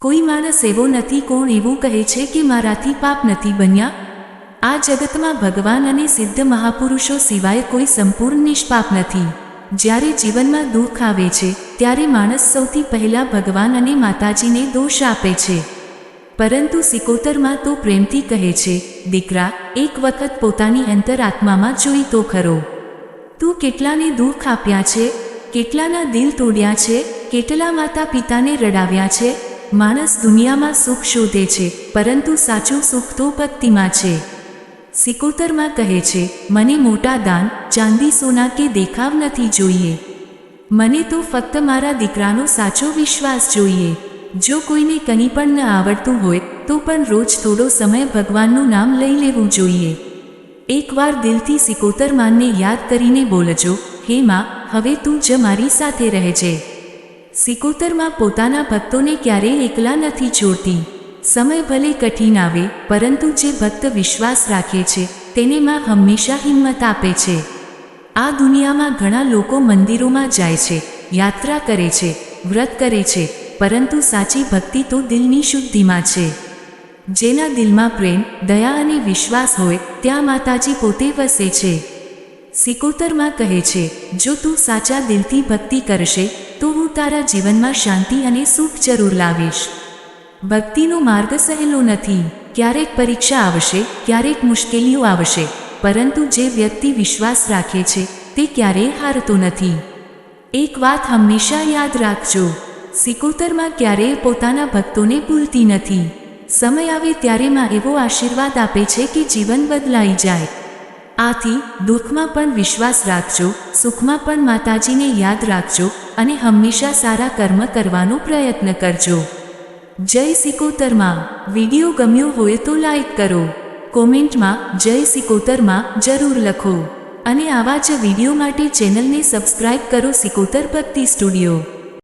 કોઈ માણસ એવો નથી કોણ એવું કહે છે કે મારાથી પાપ નથી બન્યા? આ જગતમાં ભગવાન અને સિદ્ધ મહાપુરુષો સિવાય કોઈ સંપૂર્ણ નિષ્પાપ નથી. જ્યારે જીવનમાં દુઃખ આવે છે ત્યારે માણસ સૌથી પહેલા ભગવાન અને માતાજીને દોષ આપે છે. પરંતુ સિકોતરમાં તો પ્રેમથી કહે છે, દીકરા, એક વખત પોતાની અંતરાત્મામાં જોઈ તો ખરો. તું કેટલાને દુઃખ આપ્યા છે, કેટલાના દિલ તોડ્યા છે, કેટલા માતા પિતાને રડાવ્યા છે. માણસ દુનિયામાં સુખ શોધે છે, પરંતુ સાચું સુખ તો ભક્તિમાં છે. સિકોતરમાં કહે છે, મને મોટા દાન, ચાંદી સોના કે દેખાવ નથી જોઈએ. મને તો ફક્ત મારા દીકરાનો સાચો વિશ્વાસ જોઈએ. જો કોઈને કંઈ પણ ન આવડતું હોય તો પણ રોજ થોડો સમય ભગવાનનું નામ લઈ લેવું જોઈએ. એકવાર દિલથી સિકોતરમાનને યાદ કરીને બોલજો, હે માં, હવે તું જ મારી સાથે રહેજે. સિકોતરમાં પોતાના ભક્તોને ક્યારેય એકલા નથી છોડતી. સમય ભલે કઠિન આવે, પરંતુ જે ભક્ત વિશ્વાસ રાખે છે તેને માં હંમેશા હિંમત આપે છે. આ દુનિયામાં ઘણા લોકો મંદિરોમાં જાય છે, યાત્રા કરે છે, વ્રત કરે છે, પરંતુ સાચી ભક્તિ તો દિલની શુદ્ધિમાં છે. જેના દિલમાં પ્રેમ, દયા અને વિશ્વાસ હોય ત્યાં માતાજી પોતે વસે છે. સિકોતરમાં કહે છે, જો તું સાચા દિલથી ભક્તિ કરશે તો હું તારા જીવનમાં શાંતિ અને સુખ જરૂર લાવીશ. ભક્તિનો માર્ગ સહેલો નથી. ક્યારેક પરીક્ષા આવશે, ક્યારેક મુશ્કેલીઓ આવશે, પરંતુ જે વ્યક્તિ વિશ્વાસ રાખે છે તે ક્યારેય હારતો નથી. એક વાત હંમેશા યાદ રાખજો, સિકોતરમાં ક્યારેય પોતાના ભક્તોને ભૂલતી નથી. સમય આવે ત્યારે માં એવો આશીર્વાદ આપે છે કે જીવન બદલાઈ જાય. આથી દુઃખમાં પણ વિશ્વાસ રાખજો, સુખમાં પણ માતાજીને યાદ રાખજો અને હંમેશા સારા કર્મ કરવાનો પ્રયત્ન કરજો. જય સિકોતરમાં. વિડીયો ગમ્યો હોય તો લાઈક કરો, કોમેન્ટમાં જય સિકોતરમાં જરૂર લખો અને આવા જ વિડીયો માટે ચેનલને સબસ્ક્રાઇબ કરો. સિકોતર ભક્તિ સ્ટુડિયો.